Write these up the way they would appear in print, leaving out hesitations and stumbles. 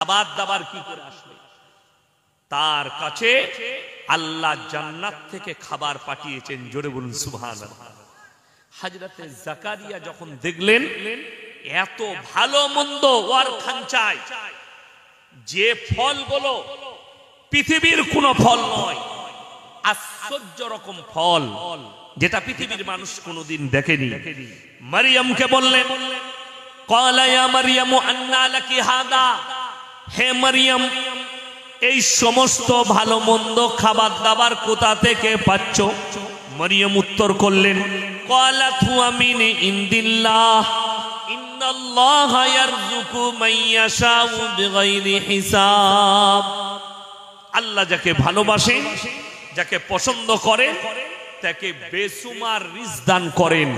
খাবার দাবার কি করে আসবে? তার কাছে আল্লাহ জান্নাত থেকে খাবার পাঠিয়েছেন। জোরে বলুন সুবহানাল্লাহ। হযরতে জাকারিয়া যখন দেখলেন এত ভালো মন্দ ওর খাঞ্চায়, যে ফলগুলো পৃথিবীর কোনো ফল নয়, আশ্চর্য রকম ফল যেটা পৃথিবীর মানুষ কোনোদিন দেখেনি, মারিয়ামকে বললেন, ক্বালা ইয়া মারিয়ামু আন্না লাকি হাদা, হে মারিয়াম এই সমস্ত ভালো মন্দ খাবার দাবার কোথা থেকে পাচ্ছ? মারিয়াম উত্তর করলেন, ক্বালাত হুয়া মিন ইনদিল্লাহ ইন্নাল্লাহা ইয়ারযুকু মান ইয়াশাউ বিগাইরি হিসাব। আল্লাহ যাকে ভালোবাসেন, যাকে পছন্দ করেন, তাকে বেসুমার রিজক দান করেন।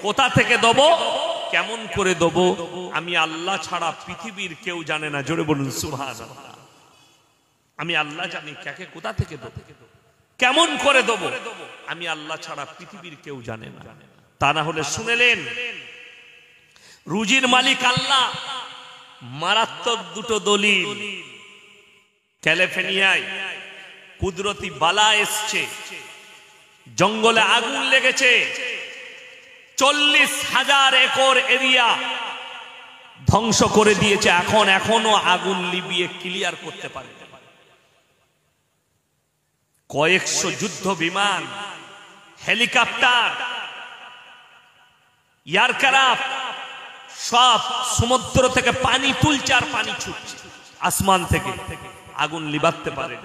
কোথা থেকে দেব, কেমন করে দেব, আমি আল্লাহ ছাড়া পৃথিবীর কেউ জানে না। জোরে বলুন সুবহানাল্লাহ। আমি আল্লাহ জানি কাকে কোথা থেকে দেব, কেমন করে দেব, আমি আল্লাহ ছাড়া পৃথিবীর কেউ জানে না। তা না হলে শুনেলেন, রুজির মালিক আল্লাহ। মারাত্মক দুটো দলিল। ক্যালিফোর্নিয়ায় কুদরতি বালা এসছে, জঙ্গলে আগুন লেগেছে, 40,000 একর এরিয়া ধ্বংস করে দিয়েছে। এখনো আগুন লিবিয়ে ক্লিয়ার করতে পারে। কয়েকশো যুদ্ধ বিমান, হেলিকপ্টার, এয়ারক্রাফট সব সমুদ্র থেকে পানি তুলছে আর পানি ছুটছে আসমান থেকে, আগুন লিবাতে পারে।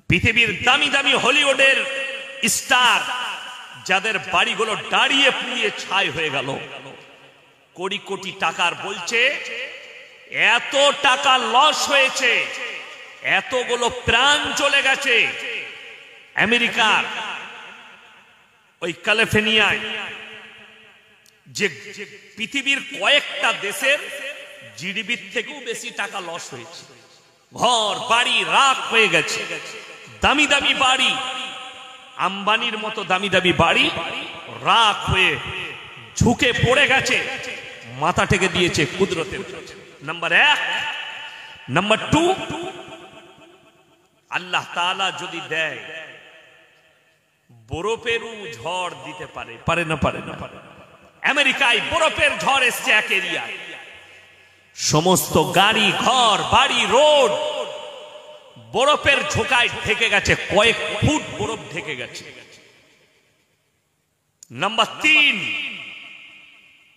পৃথিবীর দামি দামি হলিউডের স্টার, যাদের বাড়িগুলো দাঁড়িয়ে পুড়িয়ে ছাই হয়ে গেল, কোটি কোটি টাকার বলছে, এত টাকা লস হয়েছে, এতগুলো প্রাণ চলে গেছে। আমেরিকার ওই ক্যালিফোর্নিয়ায় যে পৃথিবীর কয়েকটা দেশের জিডিপির থেকেও বেশি টাকা লস হয়েছে। ঘর বাড়ি রাখ হয়ে গেছে, দামি দামি বাড়ি, আম্বানির মতো দামি দামি বাড়ি রাখ হয়ে ঝুঁকে পড়ে গেছে। মাথা টেকে দিয়েছে কুদরতের কাছে। নাম্বার 1। নাম্বার 2, আল্লাহ তাআলা যদি দেয়, বরফেরও ঝড় দিতে পারে। পারে না? পারে না? আমেরিকায় বরফের ঝড় এসছে এক এরিয়ায়, সমস্ত গাড়ি ঘর বাড়ি রোড বরফের ঝোঁকায় ঢেকে গেছে, কয়েক ফুট বরফ ঢেকে গেছে। নাম্বার 3,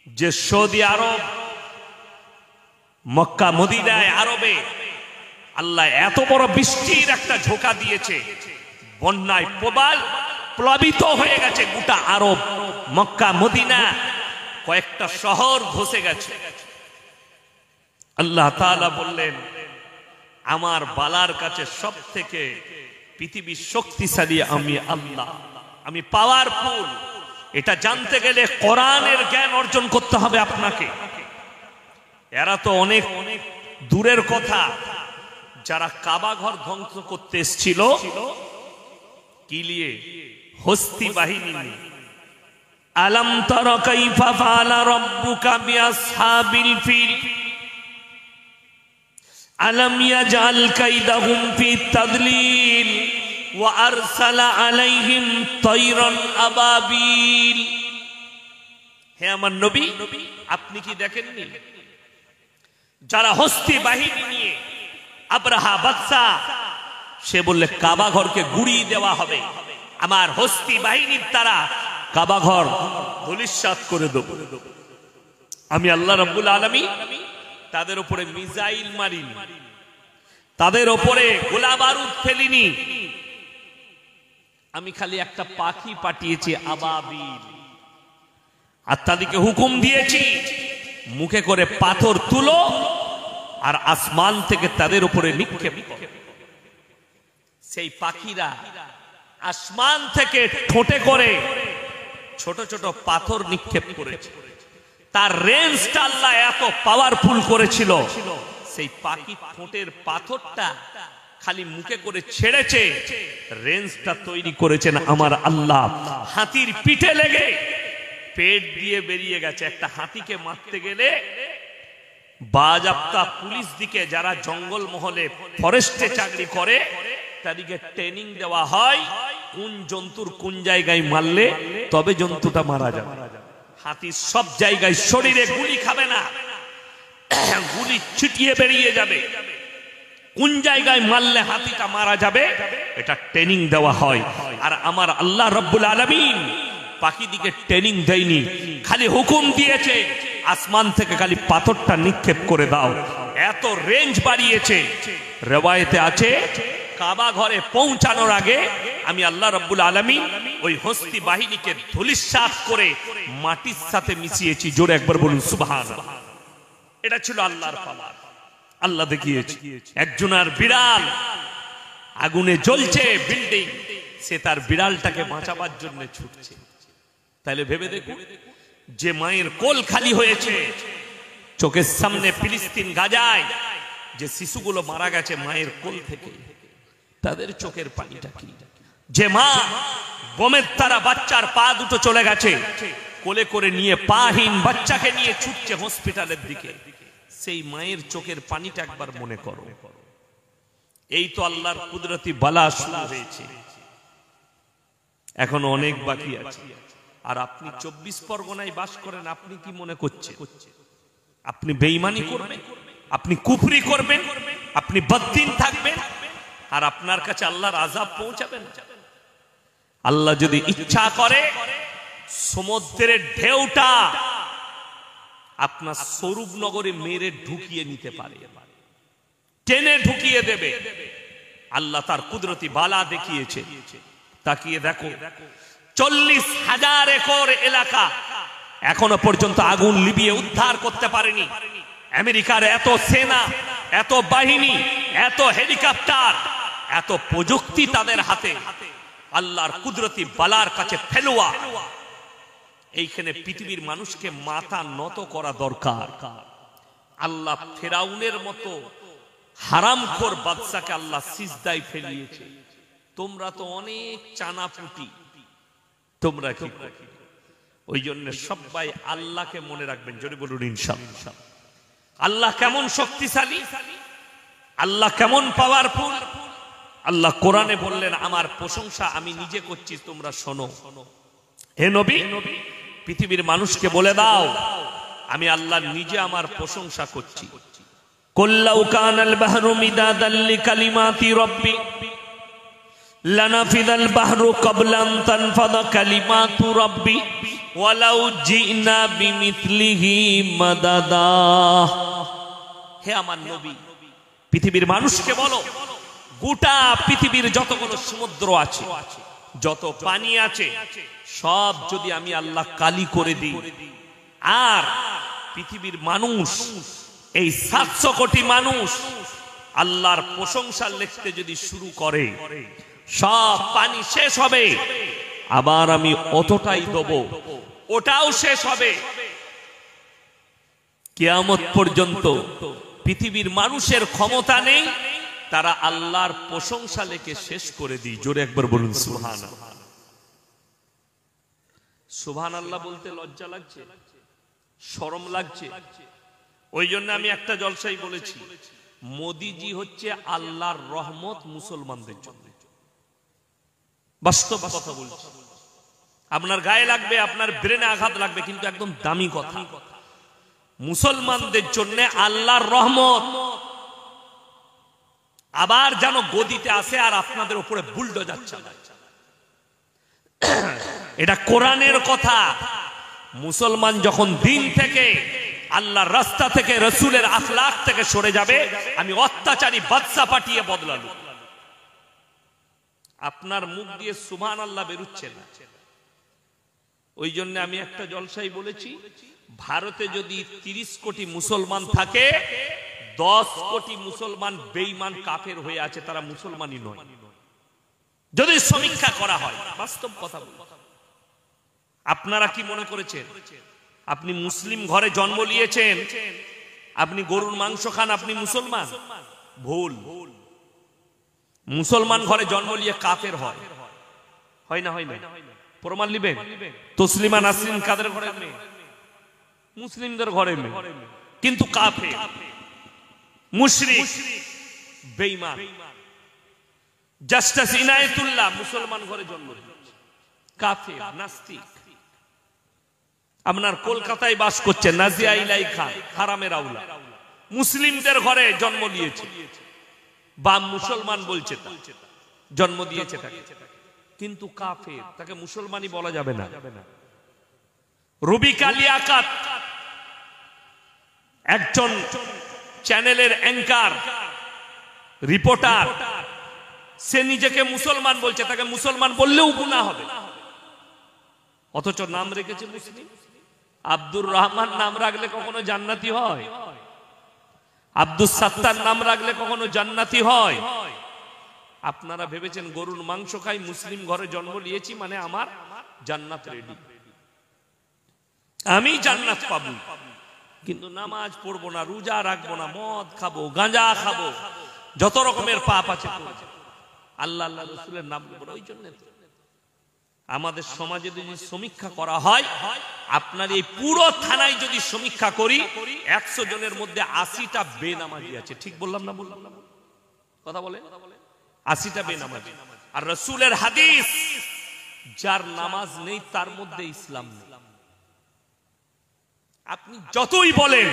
যে সৌদি আরব, মক্কা মদিনায় আরবে আল্লাহ এত বড় বৃষ্টির একটা ঝোঁকা দিয়েছে, বন্যায় প্লাবিত হয়ে গেছে গোটা আরব, মক্কা মদিনা, কয়েকটা শহর ধসে গেছে। আল্লাহ তাআলা বললেন, আমার বালার কাছে সব থেকে পৃথিবীর শক্তিশালী আমি আল্লাহ, আমি পাওয়ারফুল। এটা জানতে গেলে কোরআনের জ্ঞান অর্জন করতে হবে আপনাকে। এরা তো অনেক দূরের কথা, যারা কাবা ঘর ধ্বংস করতে এসেছিল কি নিয়ে? হস্তি বাহিনী নিয়ে। আলাম তারা কাইফা ফাআলা রাব্বুকা বিআসহাবিল ফিল আলাম ইয়াজআল কাইদাহুম ফি তাদলিল ওয়া আরসালা আলাইহিম তায়রান আবাবিল। হে আমার নবী, আপনি কি দেখেননি যারা হস্তি বাহিনী নিয়ে, আব্রাহা বাদশা, সে বললে কাবা ঘরকে গুড়িয়ে দেওয়া হবে, আমার হস্তি বাহিনীর দ্বারা কাবা ঘর ধূলিসাৎ করে দেব। আমি আল্লাহ রাব্বুল আলামিন তাদের উপরে মিসাইল মারিনি, তাদের উপরে গোলা বারুদ ফেলিনি, আমি খালি একটা পাখি পাঠিয়েছি আবাবিল, আর তাদেরকে হুকুম দিয়েছি মুখে করে পাথর তুলো আর আসমান থেকে তাদের উপরে নিক্ষেপ করো। সেই পাখিরা আসমান থেকে ঠোঁটে করে ছোট ছোট পাথর নিক্ষেপ করেছে। তার রেঞ্জটা আল্লাহ এত পাওয়ারফুল করেছিল, সেই পাখি ঠোঁটের পাথরটা খালি মুখে করে ছেড়েছে, রেঞ্জটা তৈরি করেছেন আমার আল্লাহ। হাতির পিঠে লেগে পেট দিয়ে বেরিয়ে গেছে। একটা হাতিকে মারতে গেলে বাজাপ্তা পুলিশ দিকে যারা জঙ্গল মহলে ফরেস্টে চাকরি করে তাদেরকে ট্রেনিং দেওয়া হয় কোন জন্তুর কোন জায়গায় মারলে তবে জন্তুটা মারা যাবে। হাতি সব জায়গায় শরীরে গুলি খাবে না, গুলি ছিটিয়ে বেরিয়ে যাবে। কোন জায়গায় মারলে হাতিটা মারা যাবে এটা ট্রেনিং দেওয়া হয়। আর আমার আল্লাহ রাব্বুল আলামিন পাখিদিকে ট্রেনিং দেয়নি, খালি হুকুম দিয়েছে আসমান থেকে খালি পাথরটা নিক্ষেপ করে দাও। এত রেঞ্জ বাড়িয়েছে, রিওয়ায়েতে আছে কাবা ঘরে পৌঁছানোর আগে আমি আল্লাহ রাব্বুল আলামিন ওই হস্তি বাহিনীকে ধূলিসাৎ করে মাটির সাথে মিশিয়েছি। জোরে একবার বলুন সুবহানাল্লাহ। এটা ছিল আল্লাহর পাওয়ার। আল্লাহ দেখিয়েছে একজনের বিড়াল আগুনে জ্বলছে বিল্ডিং, সে তার বিড়ালটাকে বাঁচাবার জন্য ছুটছে। তাহলে ভেবে দেখুন, যে মায়ের কোল খালি হয়েছে, চোখের সামনে ফিলিস্তিন গাজায় যে শিশুগুলো মারা গেছে মায়ের কোল থেকে, তাদের চোখের পানিটা কি? যে মা বোমের তারা বাচ্চার পা দুটো চলে গেছে, কোলে করে নিয়ে পাহীন বাচ্চাকে নিয়ে ছুটছে হসপিটালের দিকে, সেই মায়ের চোখের পানিটা একবার মনে করো। এই তো আল্লাহর কুদরতি বালা শুরু হয়েছে, এখন অনেক বাকি আছে। আর আপনি 24 পরগনায় বাস করেন, আপনি কি মনে করছেন আপনি বেঈমানি করবেন, আপনি কুফরি করবেন, আপনি বদ্দিন থাকবেন, আর আপনার কাছে আল্লাহর আযাব পৌঁছাবেন? আল্লাহ যদি ইচ্ছা করে সমুদ্রের ঢেউটা আপনার স্বরূপ নগরে মেরে ঢুকিয়ে নিতে পারে, টেনে ঢুকিয়ে দেবে। আল্লাহ তার কুদরতি বালা দেখিয়েছে। তাকিয়ে দেখো 40,000 একর এলাকা এখনো পর্যন্ত আগুন লিবিয়ে উদ্ধার করতে পারেনি। আমেরিকার এত সেনা, এত বাহিনী, এত হেলিকপ্টার, এত প্রযুক্তি তাদের হাতে, আল্লাহর কুদরতি বালার কাছে ফেলুয়া। এইখানে পৃথিবীর মানুষকে মাথা নত করা দরকার। আল্লাহ ফেরাউনের মতো হারামখোর বাদশাকে আল্লাহ সিজদায় ফেলিয়েছে। তোমরা তো অনেক চানাপুটি, তোমরা কি? ওই জন্য সবাই আল্লাহকে মনে রাখবেন। যদি বলুন ইনশাআল্লাহ। আল্লাহ কেমন শক্তিশালী, আল্লাহ কেমন পাওয়ারফুল। আল্লাহ কোরআনে বললেন আমার প্রশংসা আমি নিজে করছি, তোমরা শোনো। হে নবী, পৃথিবীর মানুষকে বলে দাও আমি আল্লাহ নিজে আমার প্রশংসা করছি। কুল্লাউ কানাল বাহরু মিদাদাল লিকালিমাতি রাব্বি লানাফিদাল বাহরু ক্বাবলা আন তানফাদা কালিমাতু রাব্বি ওয়ালাউ জিনা বিমিথলিহি মাদাদা। হে আমার নবী, পৃথিবীর মানুষকে বলো গোটা পৃথিবীর যতগুলো সমুদ্র আছে, যত পানি আছে, সব যদি আমি আল্লাহ কালি করে দিই, আর পৃথিবীর মানুষ এই 700 কোটি মানুষ আল্লাহর প্রশংসা লিখতে যদি শুরু করে, সব পানি শেষ হবে, আবার আমি অতটাই দেব, ওটাও শেষ হবে। কিয়ামত পর্যন্ত পৃথিবীর মানুষের ক্ষমতা নেই তারা আল্লাহর প্রশংসা লিখে শেষ করে দিই। জোরে একবার বলুন সুবহানাল্লাহ। সুবহানাল্লাহ বলতে লজ্জা লাগছে, শরম লাগছে। ওই জন্য আমি একটা জলসাই বলেছি, মোদিজি হচ্ছে আল্লাহর রহমত মুসলমানদের জন্য। বাস্তব কথা বলছি, আপনার গায়ে লাগবে, আপনার ব্রেনে আঘাত লাগবে, কিন্তু একদম দামি কথা। মুসলমানদের জন্য আল্লাহর রহমত আবার যেন গদিতে আসে আর আপনাদের উপরে বুলডোজার চালায়। এটা কোরআনের কথা। মুসলমান যখন দিন থেকে আল্লাহর রাস্তা থেকে রাসূলের আখলাক থেকে সরে যাবে, আমি অত্যাচারী বাদশা পাঠিয়ে বদলালু। আপনার মুখ দিয়ে সুবহানাল্লাহ বেরুচ্ছে না। ওই জন্য আমি একটা জলসাই বলেছি, ভারতে যদি 30 কোটি মুসলমান থাকে, 10 কোটি মুসলমান বেঈমান কাফের হয়ে আছে, তারা মুসলমানই নয়। যদি সমীক্ষা করা হয়, বাস্তব কথা বলি। আপনারা কি মনে করেছেন আপনি মুসলিম ঘরে জন্ম নিয়েছেন, আপনি গরুর মাংস খান, আপনি মুসলমান? ভুল। মুসলমান ঘরে জন্ম নিয়ে কাফের হয়, হয় না? হয় না? প্রমাণ নিবেন? তসলিমা নাসরিন কাদের ঘরে মেয়ে? মুসলিমদের ঘরে মেয়ে। কিন্তু কাফের, মুশরিক, বেঈমান। জাস্টিস ইনায়েতুল্লাহ মুসলমান ঘরে জন্ম নিয়েছে, কাফের, নাস্তিক। আপনার কলকাতায় বাস করছে নাজিয়া ইলাই খান, হারামের আউলা, মুসলিমদের ঘরে জন্ম নিয়েছে, বা মুসলমান বলছে, জন্ম দিয়েছে তাকে, কিন্তু কাফের, তাকে মুসলমানই বলা যাবে না। রুবিকা লিয়াকাত একজন চ্যানেলের অ্যাঙ্কার, রিপোর্টার, সে নিজেকে মুসলমান বলছে, তাকে মুসলমান বললেও গুনাহ হবে, অথচ নাম রেখেছে মুসলিম। আব্দুর রহমান নাম রাখলে কখনো জান্নাতি হয়? আব্দুস সাত্তার নাম রাখলে কখনো জান্নাতি হয়? আপনারা ভেবেছেন গরুর মাংস খাই, মুসলিম ঘরে জন্ম নিয়েছি মানে আমার জান্নাত রেডি, আমি জান্নাত পাবো। কিন্তু নামাজ পড়বো না, রোজা রাখবো না, মদ খাবো, গাঁজা খাবো, যত রকমের পাপ আছে, আল্লাহ আল্লাহ রাসূলের নাম নেব না। ওই জন্য আমাদের সমাজে যদি সমীক্ষা করা হয়, আপনার এই পুরো থানায় যদি সমীক্ষা করি, 100 জনের মধ্যে 80টা বেনামাজি আছে। ঠিক বললাম না? বললাম না? কথা বলে 80টা বেনামাজি। আর রাসূলের হাদিস, যার নামাজ নেই তার মধ্যে ইসলাম নেই। আপনি যতই বলেন,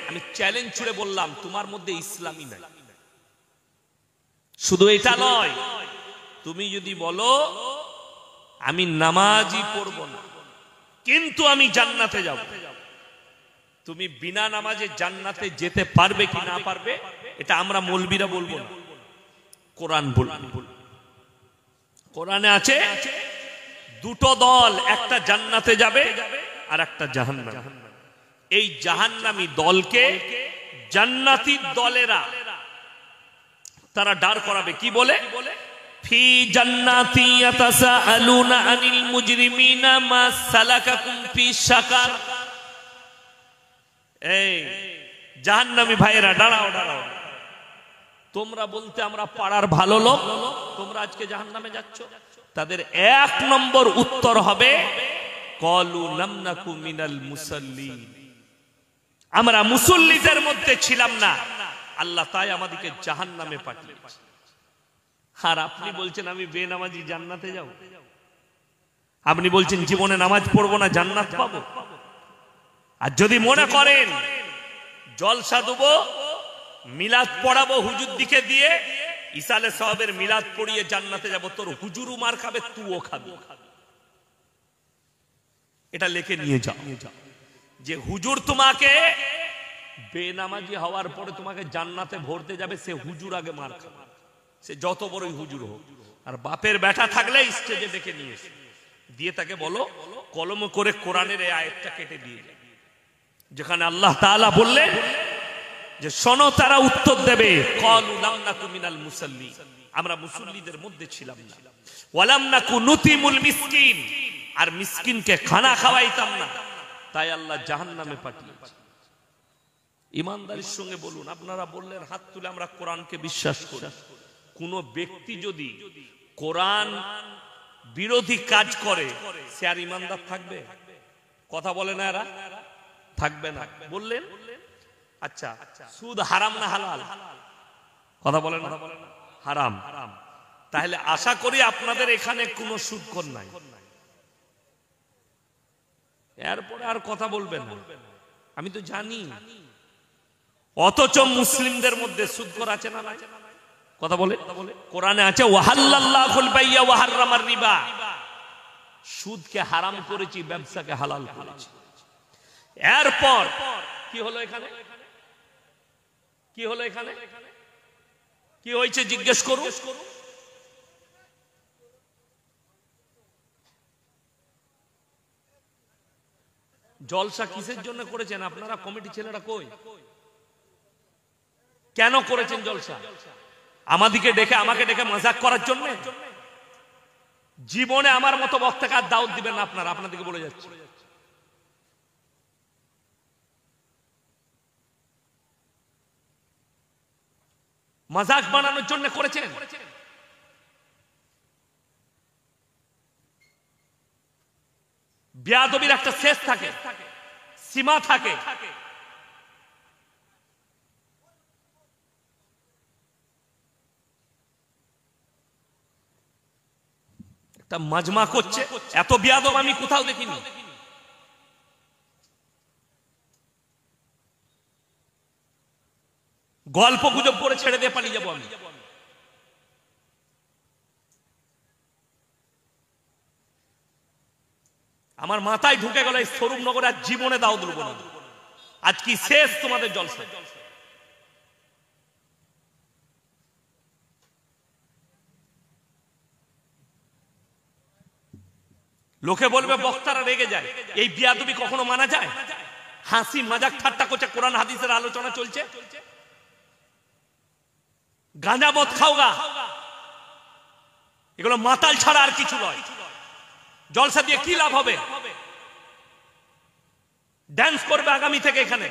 আমি চ্যালেঞ্জ ছুড়ে বললাম, তোমার মধ্যে ইসলামই নাই। শুধু এটা নয়, তুমি যদি বলো আমি নামাজই পড়ব না কিন্তু আমি জান্নাতে যাব, তুমি বিনা নামাজে জান্নাতে যেতে পারবে কি না পারবে এটা আমরা মৌলবীরা বলবো না, কোরআন বলবে। কোরআনে আছে দুটো দল, একটা জান্নাতে যাবে আর একটা জাহান্নামে। এই জাহান্নামী দলকে জান্নাতি দলেরা তারা দাঁড় করাবে কি বলে? ফি জান্নাতি ইয়াতাসাআলুনা আনিল মুজরিমিনা মা সালাকাকুম ফি সাকার। এই জাহান্নামী ভাইয়েরা দাঁড়াও, দাঁড়াও, তোমরা বলতে আমরা পাড়ার ভালো লোক, তোমরা আজকে জাহান্নামে যাচ্ছ। তাদের 1 নম্বর উত্তর হবে ক্বালু লাম নাকু মিনাল মুসাল্লিন, আমরা মুসল্লিদের মধ্যে ছিলাম না, আল্লাহ তাই আমাদেরকে জাহান্নামে পাঠিয়েছে। আর আপনি বলছেন আমি বেনামাজি জান্নাতে যাব, আপনি বলছেন জীবনে নামাজ পড়বো না জান্নাত পাবো। আর যদি মনে করেন জলসা দেবো, মিলাদ পড়াবো হুজুর দিকে দিয়ে, ইসালে সাহাবের মিলাদ পড়িয়ে জান্নাতে যাব, তোর হুজুরও মার খাবে, তুইও খাবি। এটা লিখে নিয়ে যাও যে হুজুর তোমাকে বেনামাজি হওয়ার পরে তোমাকে জান্নাতে ভরতে যাবে, সে হুজুর আগে মার খাবে, সে যত বড়ই হুজুর হোক। আর বাপের বেটা থাকলে স্টেজে ডেকে নিয়ে এসে দিয়ে তাকে বলো কলম করে কোরআনের এই আয়াতটা কেটে দিয়ে, যেখানে আল্লাহ তাআলা বললেন যে শোনো, তারা উত্তর দেবে ক্বালু লাম নাকু মিনাল মুসাল্লিন, আমরা মুসল্লিদের মধ্যে ছিলাম না, ওয়ালাম নাকু নুতিমুল মিসকিন, আর মিসকিনকে খানা খাওয়াইতাম না, তাই আল্লাহ জাহান্নামে পাঠিয়েছে। ইমানদারির সঙ্গে বলুন, আপনারা বললেন হাত তুলে আমরা কোরআনকে বিশ্বাস করি। কোন ব্যক্তি যদি কোরআন বিরোধী কাজ করে সে আর ইমানদার থাকবে? কথা বলে না এরা, থাকবে না। বললেন আচ্ছা সুদ হারাম না হালাল? কথা বলেন না, হারাম। তাহলে আশা করি আপনাদের এখানে কোনো সুদখোর নাই, এরপরে আর কথা বলবেন না, আমি তো জানি। অথচ মুসলিমদের মধ্যে সুদখোর আছে না নাই? কথা বলে, কোরআনে আছে ওয়াহাল্লাল্লাহুল বাইয়া ওয়া হাররামার রিবা, সুদকে হারাম করেছি, ব্যবসাকে হালাল করেছি। এরপর কি হলো এখানে? কি হলো এখানে? কি হয়েছে জিজ্ঞেস করুন। জলসা কিসের জন্য করেছেন আপনারা? কমিটি ছেলেরা কই? কেন করেছেন জলসা? আমাদেরকে ডেকে, আমাকে ডেকে মজাক করার জন্য? জীবনে আমার মতো বক্তাকে আর দাওয়াত দিবেন না আপনারা, আপনাদেরকে বলে যাচ্ছে। মজাক বানানোর জন্য করেছেন? বেয়াদবির একটা শেষ থাকে, সীমা থাকে। তা মাজমা করছে, এত বিয়াদব আমি কোথাও দেখিনি। গল্প গুজব করে ছেড়ে দিয়ে পালিয়ে যাবো আমি। আমার মাথায় ঢুকে গেল এই স্বরূপনগরে আর জীবনে দাও দুলবো না, আজ কি শেষ তোমাদের জলসা। লোকে বলবে বক্তারা রেগে যায়, এই বিয়াদবি কখনো মানা যায়? হাসি মজাক ঠাট্টা করছে, কোরআন হাদিসের আলোচনা চলছে। গাঁজা মদ খাওগা, এগুলো মাতাল ছাড়া আর কিছু নয়। জলসা দিয়ে কি লাভ হবে? ড্যান্স করবে আগামী থেকে এখানে।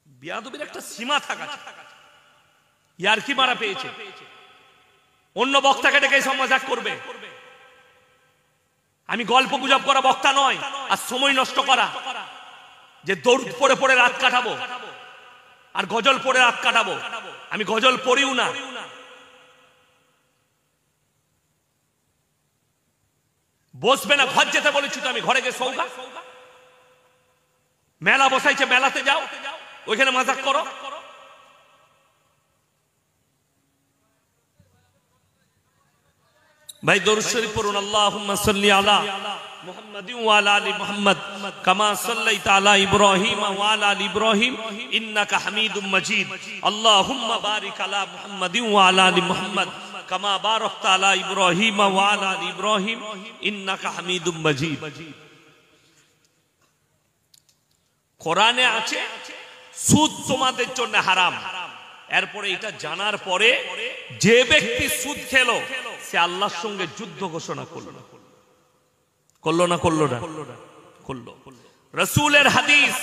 বিয়াদবির একটা সীমা থাকা, ইয়ার কি মারা পেয়েছে। অন্য বক্তাকে ডেকে সব মজাক করবে। আমি গল্প গুজব করা বক্তা নয়, আর সময় নষ্ট করা যে দৌড় পড়ে পড়ে রাত কাটাবো আর গজল পড়ে রাত কাটাবো। আমি গজল পড়িও না। বসবে না, ঘর যেতে বলেছি তো আমি, ঘরে গিয়ে সৌগা। মেলা বসাইছে, মেলাতে যাও, ওইখানে মজাক করো। ভাই দরুদ শরীফ পড়ুন। আল্লাহুম্মা সাল্লি আলা মুহাম্মাদিন ওয়া আলা আলি মুহাম্মাদ কামা সাল্লাইতা আলা ইব্রাহিম ওয়া আলা আলি ইব্রাহিম ইন্নাকা হামিদুম মাজিদ। আল্লাহুম্মা বারিক আলা মুহাম্মাদিন ওয়া আলা আলি মুহাম্মাদ কামা বারাকতা আলা ইব্রাহিম ওয়া আলা আলি ইব্রাহিম ইন্নাকা হামিদুম মাজিদ। কোরআনে আছে সুদ তোমাদের জন্য হারাম। এরপরে এটা জানার পরে যে ব্যক্তি সুদ খেলো সে আল্লাহর সঙ্গে যুদ্ধ ঘোষণা করলো। করলো না করলো না? করলো। রাসূলের হাদিস,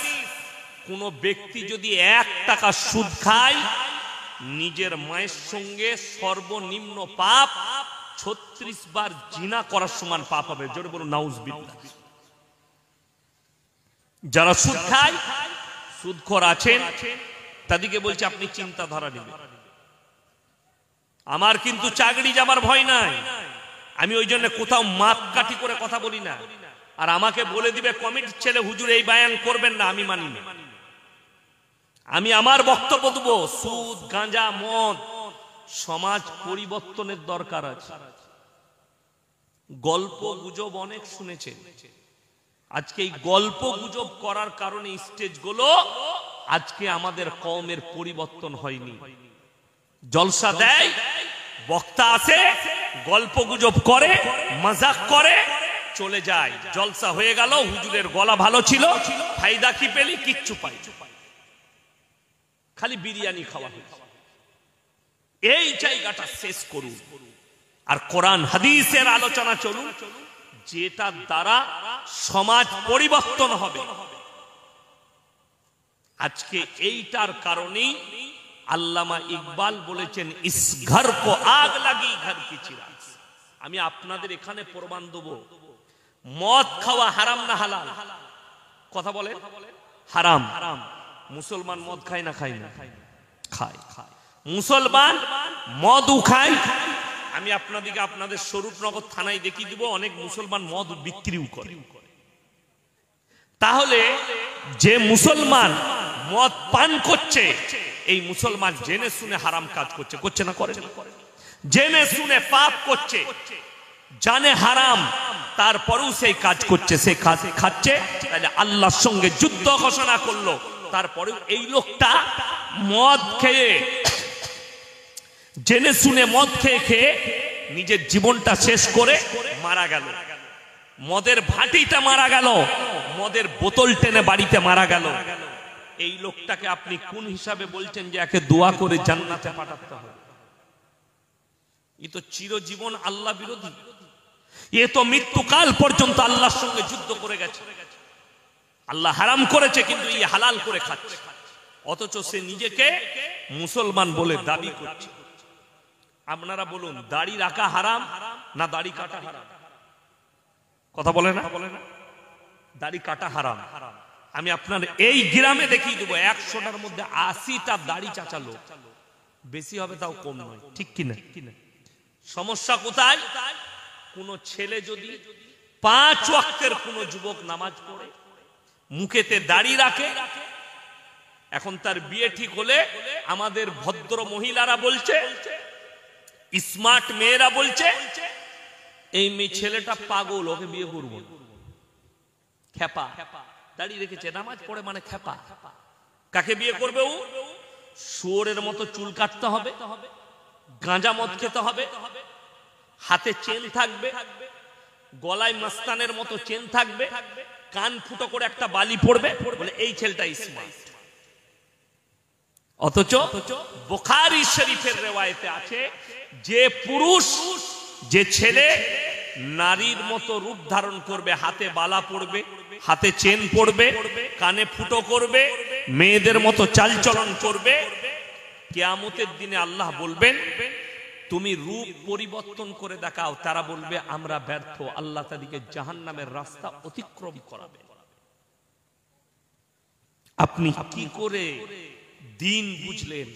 কোন ব্যক্তি যদি 1 টাকা সুদ খায় নিজের মায়ের সঙ্গে সর্বনিম্ন পাপ 36 বার জিনা করার সমান পাপ হবে। জোরে বলুন নাউজুবিল্লাহ। যারা সুদ খায়, সুদখোর আছেন, তাদেরকে বলছে আপনি চিন্তাধারা নেবেন। আমার কিন্তু চাকরি যাবার ভয় নাই, আমি ওই জন্য কোথাও মাপ কাঠি করে কথা বলি না। আর আমাকে বলে দিবে কমিটির ছেলে হুজুর এই বায়ান করবেন না, আমি মানি না। আমি আমার বক্তব্য দেবো, সুদ গাঁজা মদ সমাজ পরিবর্তনের দরকার আছে। গল্প গুজব অনেক শুনেছেন, আজকে এই গল্প গুজব করার কারণে স্টেজগুলো আজকে আমাদের কওমের পরিবর্তন হয়নি। জলসা দেয়, বক্তা আছে, গল্প গুজব করে, মজাক করে, চলে যায়। জলসা হয়ে গেল, হুজুরের গলা ভালো ছিল, ফায়দা কি পেলি? কিচ্ছু পাই, খালি বিরিয়ানি খাওয়া। এই জায়গাটা শেষ করুন, আর কোরআন হাদিসের আলোচনা চলুন, যেটার দ্বারা সমাজ পরিবর্তন হবে। আজকে এইটার কারণেই আল্লামা ইকবাল বলেছেন, ইস ঘর কো আগ লাগি ঘর কি চিরাগ। আমি আপনাদের এখানে প্রমাণ দেব, মদ খাওয়া হারাম না হালাল? কথা বলে হারাম। মুসলমান মদ খায় না খায় না? খায়। মুসলমান মদও খায়। আমি আপনাদেরকে আপনাদের স্বরূপনগর থানায় দেখিয়ে দিব, অনেক মুসলমান মদ বিক্রিও করে। তাহলে যে মুসলমান মদ পান করছে, এই মুসলমান জেনে শুনে হারাম কাজ করছে, করছে না? করে। জেনে শুনে পাপ করছে, জানে হারাম, তারপরেও সেই কাজ করছে, সেই কাজ খাচ্ছে। তাহলে আল্লাহর সঙ্গে যুদ্ধ ঘোষণা করলো। তারপরেও এই লোকটা মদ খেয়ে, জেনে শুনে মদ খেয়ে খেয়ে নিজের জীবনটা শেষ করে মারা গেল। মদের ভাটিটা মারা গেল, মদের বোতল টেনে বাড়িতে মারা গেল। এই লোকটাকে আপনি কোন হিসাবে বলছেন যে একে দোয়া করে জান্নাতে পাঠাতে হবে? এ তো চিরজীবন আল্লাহ বিরোধী। এ তো মৃত্যুকাল পর্যন্ত আল্লাহর সঙ্গে যুদ্ধ করে গেছে। আল্লাহ হারাম করেছে কিন্তু এই হালাল করে খাচ্ছে, অথচ সে নিজেকে মুসলমান বলে দাবি করছে। আপনারা বলুন, দাড়ি রাখা হারাম না দাড়ি কাটা হারাম? কথা বলে না? দাড়ি কাটা হারাম। আমি আপনার এই গ্রামে দেখিয়ে দেবো 100টার মধ্যে 80টা দাড়ি চাচা লোক, বেশি হবে তাও কম নয়, ঠিক কিনা? সমস্যা কোথায়? কোন ছেলে যদি 5 ওয়াক্তের কোন যুবক নামাজ পড়ে, মুখেতে দাড়ি রাখে, এখন তার বিয়ে ঠিক হলে আমাদের ভদ্র মহিলারা বলছে, স্মার্ট মেয়েরা বলছে, এই মেয়ে ছেলেটা পাগল, ওকে বিয়ে করব না। খেপা, দাড়ি রেখেছে, নামাজ পড়ে মানে খেপা। কাকে বিয়ে করবে ও? শুয়োরের মতো চুল কাটতে হবে, গাঁজা মদ খেতে হবে, হাতে চেন থাকবে, গলায় মাস্তানের মতো চেন থাকবে, কান ফুটো করে একটা বালি পড়বে, বলে এই ছেলেটা স্মার্ট। অথচ বুখারী শরীফের রিওয়ায়েতে আছে, যে পুরুষ, যে ছেলে নারীর মতো রূপ ধারণ করবে, হাতে বালা পড়বে, হাতে চেন পড়বে, কানে ফুটো করবে, মেয়েদের মতো চালচলন করবে, কিয়ামতের দিনে আল্লাহ বলবেন তুমি রূপ পরিবর্তন করে দেখাও। তারা বলবে আমরা ব্যর্থ, আল্লাহ তাদেরকে জাহান্নামের রাস্তা অতিক্রম করাবে। আপনি কি করে দিন বুঝলেন?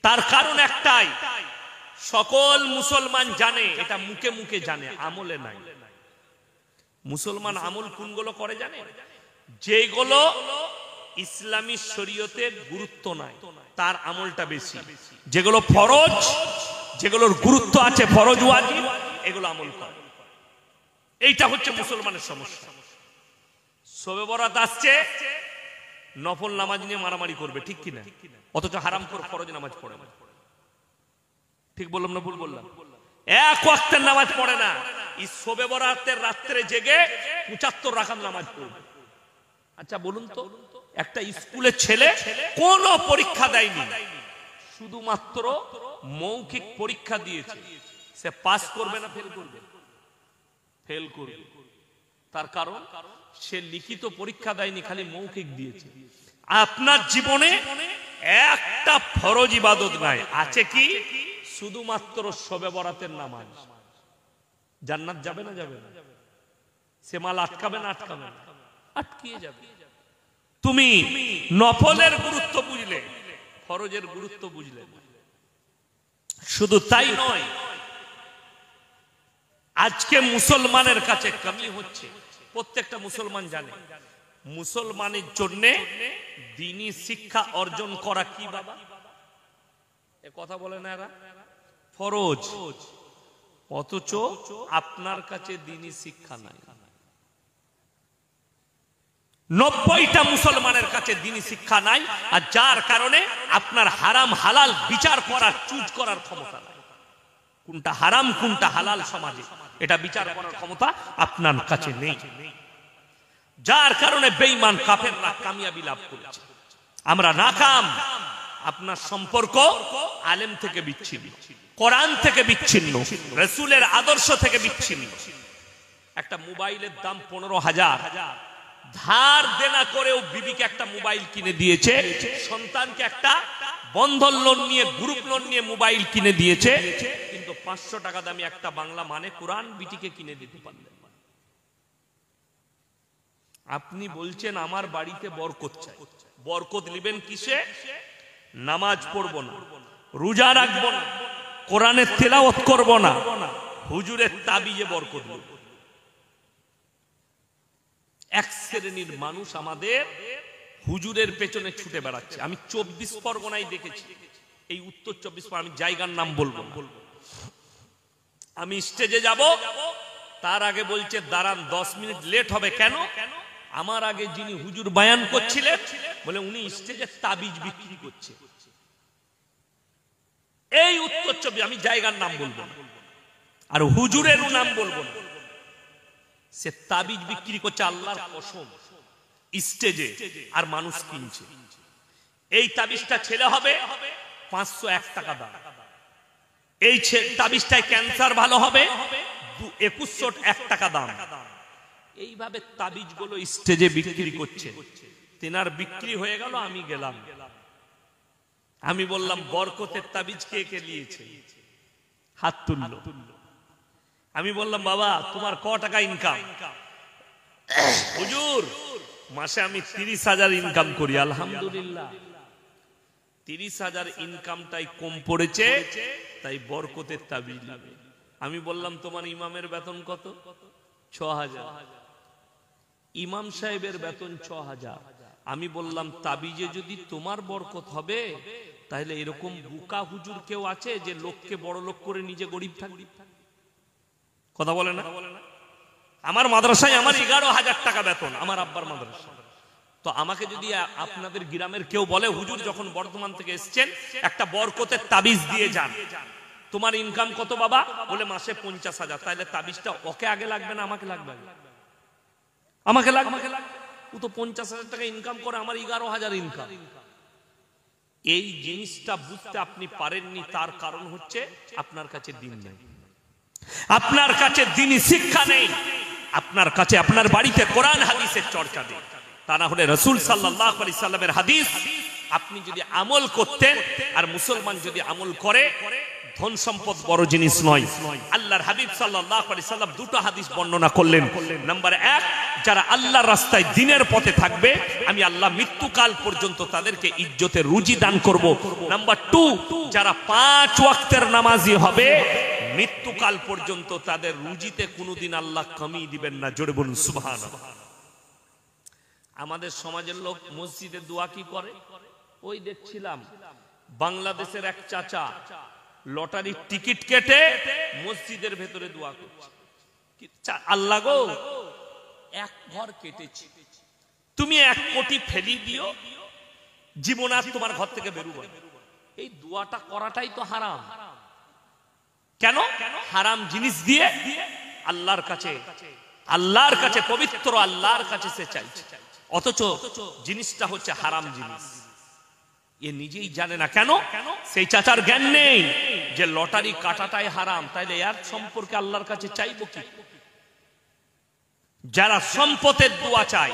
তার কারণ একটাই, সকল মুসলমান জানে, এটা মুখে মুখে জানে, আমলে নাই। মুসলমান আমল কোনগুলো করে জানে? যেগুলো ইসলামী শরীয়তের গুরুত্ব নাই তার আমলটা বেশি, যেগুলো ফরজ, যেগুলোর গুরুত্ব আছে, ফরজ ওয়াজিব, এগুলো আমল করে। এইটা হচ্ছে মুসলমানের সমস্যা। শবে বরাত আসছে, নফল নামাজ নিয়ে মারামারি করবে, ঠিক কিনা? অথচ হারাম করে ফরজ নামাজ পড়ে না। ঠিক বললাম না ভুল বললাম? এক ওয়াক্তের নামাজ পড়ে না, এই শবে বরাতের রাত্রে জেগে 75 রাকাত নামাজ পড়বে। আচ্ছা বলুন তো, একটা স্কুলের ছেলে কোনো পরীক্ষা দেয়নি, শুধুমাত্র মৌখিক পরীক্ষা দিয়েছে, সে পাস করবে না ফেল করবে? ফেল করবে। তার কারণ সে লিখিত পরীক্ষা দেয়নি, খালি মৌখিক দিয়েছে। আপনার জীবনে একটা ফরজ ইবাদত নাই, আছে কি? শুধুমাত্র শবে বরাতের নামাজ। জান্নাত যাবে না যাবে না? সে মাল আটকাবে না আটকাবে না? আটকিয়ে যাবে। তুমি নফলের গুরুত্ব বুঝলে, ফরজের গুরুত্ব বুঝলে। শুধু তাই নয়, আজকে মুসলমানের কাছে কমি হচ্ছে। প্রত্যেকটা মুসলমান জানে মুসলমানের জন্য দ্বীনি শিক্ষা অর্জন করা কি বাবা? এ কথা বলে না এরা, ফরজ। অথচ আপনার কাছে দ্বীনি শিক্ষা নাই। 90টা মুসলমানের কাছে দ্বীনি শিক্ষা নাই, আর যার কারণে আপনার হারাম হালাল বিচার করার, চুজ করার ক্ষমতা নাই। কোনটা হারাম কোনটা হালাল সমাজে এটা বিচার করার ক্ষমতা আপনার কাছে নেই। যার কারণে বেঈমান কাফেররা কামিয়াবি লাভ করেছে, আমরা নাকাম। আপনার সম্পর্ক আলেম থেকে বিচ্ছিন্ন, কোরআন থেকে বিচ্ছিন্ন, রাসূলের আদর্শ থেকে বিচ্ছিন্ন। একটা মোবাইলের দাম 15,000, ধার দেনা করেও বিবিকে একটা মোবাইল কিনে দিয়েছে, সন্তানকে একটা বন্ধন লোন নিয়ে, গ্রুপ লোন নিয়ে মোবাইল কিনে দিয়েছে, কিন্তু 500 টাকা দামি একটা বাংলা মানে কোরআন বিটিকে কিনে দিতে পারলেন। আপনি বলছেন আমার বাড়িতে বরকত চাই। বরকত নেবেন কিসে? নামাজ পড়বো না, রোজা রাখবো না, কোরআনের তেলাওয়াত করব না, হুজুরের তাবিজে বরকত নেব। এক শ্রেণীর মানুষ আমাদের হুজুরের পেছনে ছুটে বেড়াচ্ছে। আমি 24 পরগনায় দেখেছি, এই উত্তর 24 পরগনা, আমি জায়গার নাম বলবো না। আমি স্টেজে যাব, তার আগে বলছে দাঁড়ান 10 মিনিট লেট হবে। কেন? আমার আগে যিনি হুজুর বয়ান করছিলেন বলে উনি স্টেজে তাবিজ বিক্রি করছে। এই উত্তর 24, আমি জায়গার নাম বলবো না আর হুজুরের নাম বলবো না। সে তাবিজ বিক্রি করছে আল্লাহর কসম স্টেজে, আর মানুষ কিনছে। এই তাবিজটা ছেলে হবে 501 টাকা দাম, এই তাবিজটায় ক্যান্সার ভালো হবে 2101 টাকা দাম। এইভাবে তাবিজগুলো স্টেজে বিক্রি করছে। তেনার বিক্রি হয়ে গেল, আমি গেলাম, আমি বললাম বরকতের তাবিজ কে কে নিয়েছে? হাত তুললো। আমি বললাম বাবা তোমার ক টাকা ইনকাম? হুজুর মাসে আমি 30,000 ইনকাম করি, আলহামদুলিল্লাহ। 30,000 ইনকামটাই কম পড়েছে, তাই বরকতের তাবিজ লাগে। আমি বললাম তোমার ইমামের বেতন কত? 6,000। ইমাম সাহেবের বেতন 6,000। আমি বললাম তাবিজে যদি তোমার বরকত হবে, তাহলে এরকম বুকা হুজুর কেউ আছে যে লোককে বড় লোক করে নিজে গরিব থাকবে? কথা বলে না? আমার মাদ্রাসায় আমার 11,000 টাকা বেতন, আমার আব্বার মাদ্রাসা। তো আমাকে যদি আপনাদের গ্রামের কেউ বলে হুজুর যখন বর্ধমান থেকে এসেছেন একটা বরকতের তাবিজ দিয়ে যান, তোমার ইনকাম কত বাবা? বলে মাসে 50,000। তাহলে তাবিজটা ওকে আগে লাগবে না আমাকে লাগবে? আমাকে লাগবে। ও তো 50,000 টাকা ইনকাম করে, আমার 11,000 ইনকাম। এই জিনিসটা বুঝতে আপনি পারেননি, তার কারণ হচ্ছে আপনার কাছে দিন নেই, আপনার কাছে দ্বীনি শিক্ষা নেই, আপনার কাছে আপনার বাড়িতে কোরআন হাদিসের চর্চা নেই। তা না হলে রাসূল সাল্লাল্লাহু আলাইহি সাল্লামের হাদিস আপনি যদি আমল করতেন, আর মুসলমান যদি আমল করে, ধন সম্পদ বড় জিনিস নয়। আল্লাহর হাবিব সাল্লাল্লাহু আলাইহি সাল্লাম দুটো হাদিস বর্ণনা করলেন। নাম্বার 1, যারা আল্লাহর রাস্তায় দ্বীনের পথে থাকবে, আমি আল্লাহ মৃত্যুকাল পর্যন্ত তাদেরকে ইজ্জতের রুজি দান করব। নাম্বার 2, যারা 5 ওয়াক্তের নামাজি হবে, মৃত্যুকাল পর্যন্ত তাদের রুজিতে কোনোদিন আল্লাহ কমি দিবেন না। জোরে বলুন সুবহানাল্লাহ। আমাদের সমাজের লোক মসজিদে দোয়া কি করে? ওই দেখছিলাম বাংলাদেশের এক চাচা লটারির টিকিট কেটে মসজিদের ভেতরে দোয়া করছে। আল্লাহ গো, এক ঘর কেটেছি, তুমি 1 কোটি ফেলি দিও, জীবন আর তোমার ঘর থেকে বেরোবো না। এই দোয়াটা করাটাই তো হারাম। কেন? হারাম জিনিস দিয়ে আল্লাহর কাছে পবিত্র আল্লাহর কাছে সে চাইছে, অথচ জিনিসটা হচ্ছে হারাম জিনিস। এ নিজেই জানে না। কেন? সেই চাচার জ্ঞান নেই যে লটারি কাটাটাই হারাম, তাইলে এর সম্পর্কে আল্লাহর কাছে চাইবো কি? যারা সম্পদের দোয়া চায়,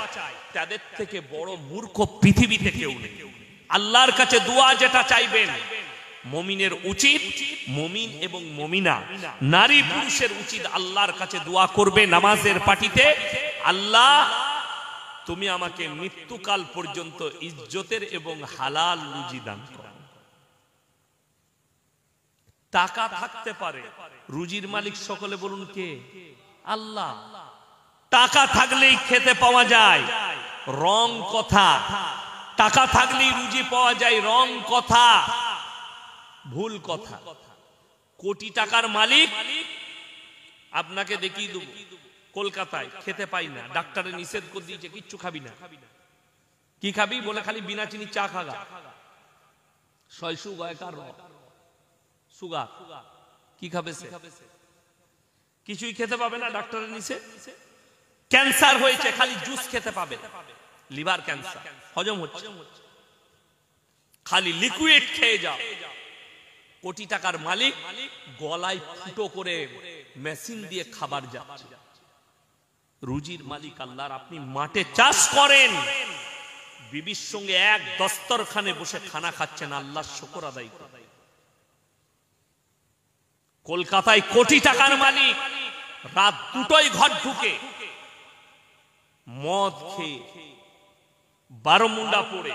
তাদের থেকে বড় মূর্খ পৃথিবীতে কেউ নেই। আল্লাহর কাছে দোয়া যেটা চাইবেন, মুমিনের উচিত, মুমিন এবং মুমিনা নারী পুরুষের উচিত আল্লাহর কাছে দোয়া করবে নামাজের পাটিতে, আল্লাহ তুমি আমাকে মৃত্যুকাল পর্যন্ত ইজ্জতের এবং হালাল রুজি দান করো। টাকা থাকতে পারে, রুজির মালিক সকলে বলুন কে? আল্লাহ। টাকা থাকলেই খেতে পাওয়া যায়, রং কথা। টাকা থাকলেই রুজি পাওয়া যায়, রং কথা, ভুল কথা। কোটি টাকার মালিক আপনাকে দেখিয়ে দেব, কলকাতায় খেতে পাই না, ডাক্তারে নিষেধ করে দিয়েছে কিচ্ছু খাবি না। কি খাবি? বলে খালি বিনা চিনি চা খাগা, সুগার। কি খাবে সে? কিছুই খেতে পাবে না, ডাক্তারের নিষেধ। ক্যান্সার হয়েছে, খালি জুস খেতে পাবে, লিভার ক্যান্সার, হজম হচ্ছে, খালি লিকুইড খেয়ে যাও। কোটি টাকার মালিক গলায় ফুটো করে মেশিন দিয়ে খাবার যাচ্ছে। রুজির মালিক আল্লাহর। আপনি মাঠে চাষ করেন, বিবির সঙ্গে এক দস্তরখানে বসে খানা খাচ্ছেন, আল্লাহর শুকর আদায় করেন। কলকাতায় কোটি টাকার মালিক রাত 2টোয় ঘর ঢুকে মদ খেয়ে বারোমুন্ডা পড়ে,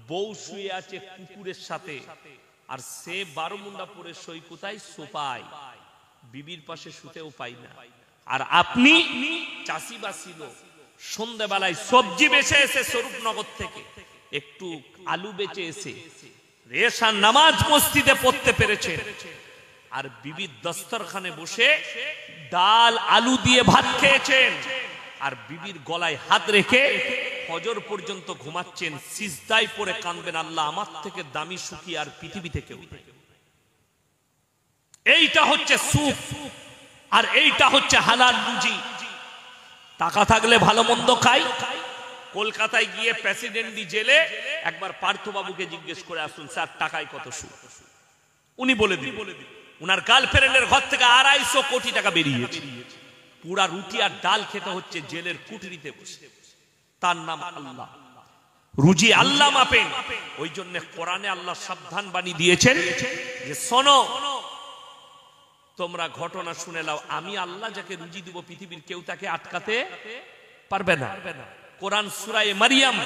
বউ শুয়ে আছে কুকুরের সাথে, আর সে বারোমুন্ডা পড়ে সই কোথায়? সোফায়, বিবির পাশে শুতেও পাই না। আর আপনি চাষিবাসী লোক, সন্ধ্যাবেলায় সবজি বেচে এসে স্বরূপনগর থেকে একটু আলু বেচে এসে রেশান নামাজ মসজিদে পড়তে পেরেছেন, আর বিবির দস্তরখানে বসে ডাল আলু দিয়ে ভাত খেয়েছেন, আর বিবির গলায় হাত রেখে ফজর পর্যন্ত ঘুমাচ্ছেন, সিজদায় পড়ে কাঁদবেন, আল্লাহ আমার থেকে দামি সুখী আর পৃথিবীতে কেউ নেই। এইটা হচ্ছে সুখ, আর এইটা হচ্ছে হালাল রুজি। টাকা থাকলে ভালো মন্দ খাই। কলকাতায় গিয়ে প্রেসিডেন্টি জেলে একবার পার্থবাবুকে জিজ্ঞেস করে আসুন, স্যার টাকায় কত সুখ? উনি বলে দিন, উনার গার্লফ্রেন্ডের ঘর থেকে 250 কোটি টাকা বেরিয়েছে, পুরা রুটি আর ডাল খেতে হচ্ছে জেলের কুঠরিতে বসে। তার নাম আল্লাহ। রুজি আল্লাহ মাপেন। ওই জন্য কোরআনে আল্লাহ সাবধান বাণী দিয়েছেন যে শোনো, তোমরা ঘটনা শুনে নাও, আমি আল্লাহ যাকে রুজি দিব পৃথিবীর কেউ তাকে আটকাতে পারবে না। কোরআন সূরা মারিয়াম